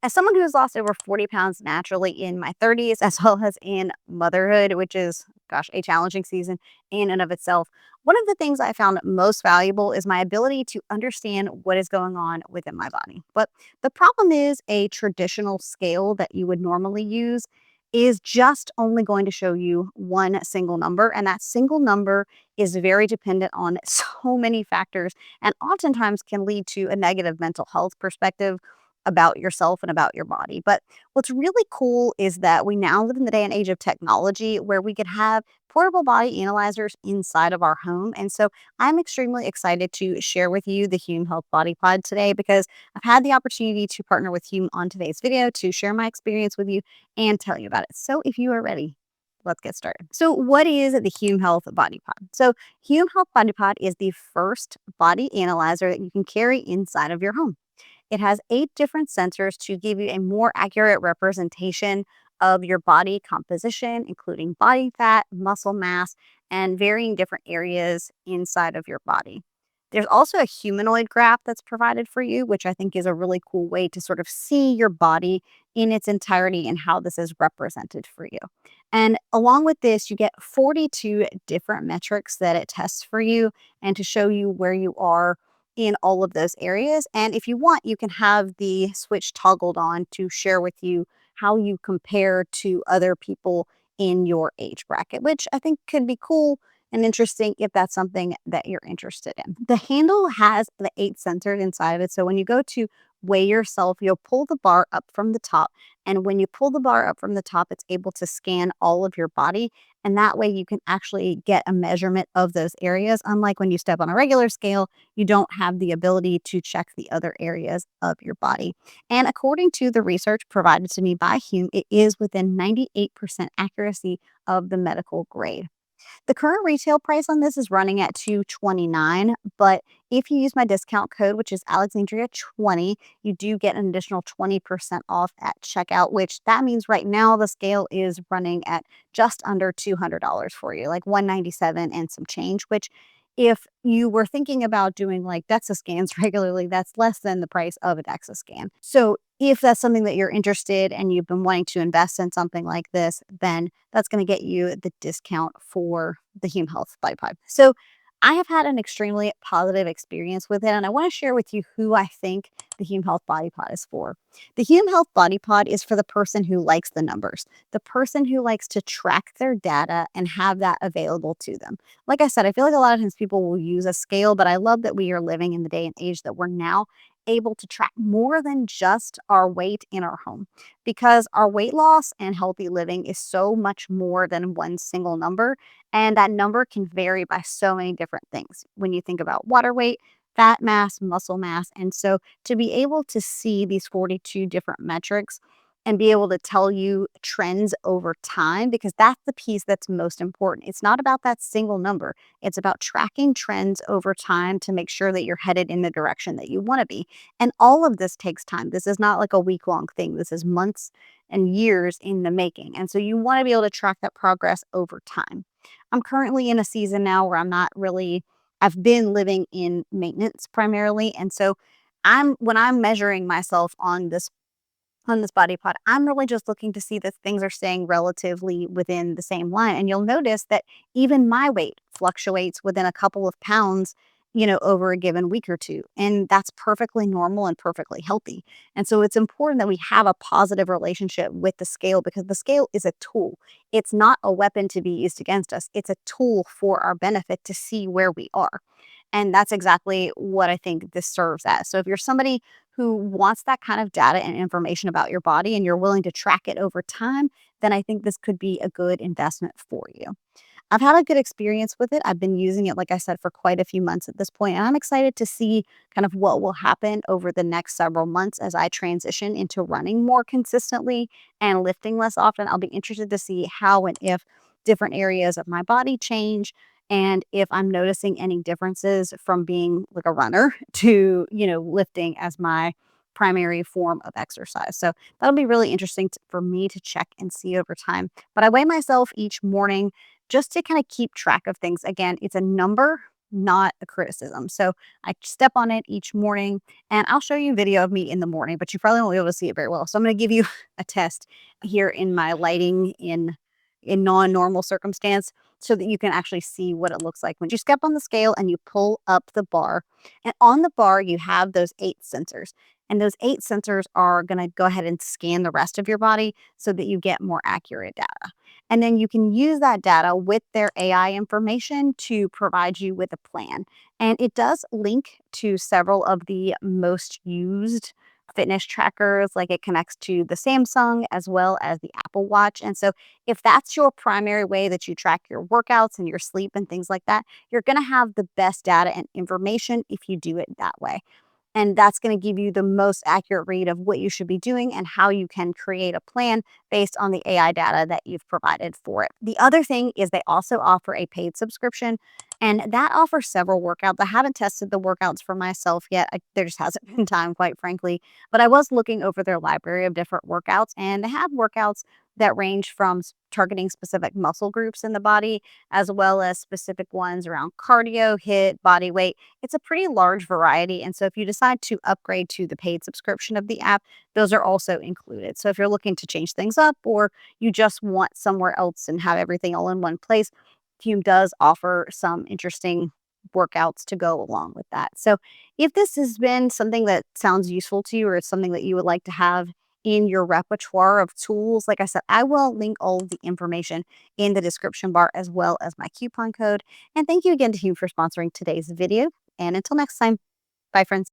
As someone who has lost over 40 pounds naturally in my 30s, as well as in motherhood, which is, gosh, a challenging season in and of itself, one of the things I found most valuable is my ability to understand what is going on within my body. But the problem is a traditional scale that you would normally use is just only going to show you one single number. And that single number is very dependent on so many factors and oftentimes can lead to a negative mental health perspective about yourself and about your body. But what's really cool is that we now live in the day and age of technology where we could have portable body analyzers inside of our home. And so I'm extremely excited to share with you the Hume Health Body Pod today because I've had the opportunity to partner with Hume on today's video to share my experience with you and tell you about it. So if you are ready, let's get started. So, what is the Hume Health Body Pod? So, Hume Health Body Pod is the first body analyzer that you can carry inside of your home. It has 8 different sensors to give you a more accurate representation of your body composition, including body fat, muscle mass, and varying different areas inside of your body. There's also a humanoid graph that's provided for you, which I think is a really cool way to sort of see your body in its entirety and how this is represented for you. And along with this, you get 42 different metrics that it tests for you and to show you where you are in all of those areas. And if you want, you can have the switch toggled on to share with you how you compare to other people in your age bracket, which I think could be cool and interesting if that's something that you're interested in. The handle has the 8 sensors inside of it. So when you go to weigh yourself, you'll pull the bar up from the top. And when you pull the bar up from the top, it's able to scan all of your body. And that way you can actually get a measurement of those areas. Unlike when you step on a regular scale, you don't have the ability to check the other areas of your body. And according to the research provided to me by Hume, it is within 98% accuracy of the medical grade. The current retail price on this is running at $229, but if you use my discount code, which is Alexandria20, you do get an additional 20% off at checkout, which that means right now the scale is running at just under $200 for you, like 197 and some change, which if you were thinking about doing like DEXA scans regularly, that's less than the price of a DEXA scan. So if that's something that you're interested and you've been wanting to invest in something like this, then that's going to get you the discount for the Hume Health Body Pod. So I have had an extremely positive experience with it, and I want to share with you who I think the Hume Health Body Pod is for. The Hume Health Body Pod is for the person who likes the numbers, the person who likes to track their data and have that available to them. Like I said, I feel like a lot of times people will use a scale, but I love that we are living in the day and age that we're now able to track more than just our weight in our home because our weight loss and healthy living is so much more than one single number. And that number can vary by so many different things when you think about water weight, fat mass, muscle mass. And so to be able to see these 42 different metrics and be able to tell you trends over time, because that's the piece that's most important. It's not about that single number. It's about tracking trends over time to make sure that you're headed in the direction that you want to be. And all of this takes time. This is not like a week-long thing. This is months and years in the making. And so you want to be able to track that progress over time. I'm currently in a season now where I've been living in maintenance primarily. And so when I'm measuring myself on this body pod, I'm really just looking to see that things are staying relatively within the same line. And you'll notice that even my weight fluctuates within a couple of pounds, over a given week or two. And that's perfectly normal and perfectly healthy. And so it's important that we have a positive relationship with the scale because the scale is a tool. It's not a weapon to be used against us. It's a tool for our benefit to see where we are. And that's exactly what I think this serves as. So if you're somebody who wants that kind of data and information about your body and you're willing to track it over time, then I think this could be a good investment for you. I've had a good experience with it. I've been using it, like I said, for quite a few months at this point, and I'm excited to see kind of what will happen over the next several months as I transition into running more consistently and lifting less often. I'll be interested to see how and if different areas of my body change and if I'm noticing any differences from being like a runner to, lifting as my primary form of exercise. So that'll be really interesting for me to check and see over time. But I weigh myself each morning just to kind of keep track of things. Again, it's a number, not a criticism. So I step on it each morning, and I'll show you a video of me in the morning, but you probably won't be able to see it very well. So I'm going to give you a test here in my lighting in non-normal circumstance so that you can actually see what it looks like when you step on the scale and you pull up the bar. And on the bar, you have those 8 sensors. And those 8 sensors are going to go ahead and scan the rest of your body so that you get more accurate data. And then you can use that data with their AI information to provide you with a plan. And it does link to several of the most used fitness trackers, like it connects to the Samsung as well as the Apple Watch. And so, if that's your primary way that you track your workouts and your sleep and things like that, you're going to have the best data and information if you do it that way. And that's going to give you the most accurate read of what you should be doing and how you can create a plan based on the AI data that you've provided for it. The other thing is they also offer a paid subscription, and that offers several workouts. I haven't tested the workouts for myself yet. There just hasn't been time, quite frankly. But I was looking over their library of different workouts, and they have workouts that range from targeting specific muscle groups in the body, as well as specific ones around cardio, HIIT, body weight. It's a pretty large variety. And so if you decide to upgrade to the paid subscription of the app, those are also included. So if you're looking to change things up or you just want somewhere else and have everything all in one place, Fume does offer some interesting workouts to go along with that. So if this has been something that sounds useful to you or it's something that you would like to have in your repertoire of tools, like I said, I will link all of the information in the description bar as well as my coupon code. And thank you again to Hume for sponsoring today's video. And until next time, bye, friends.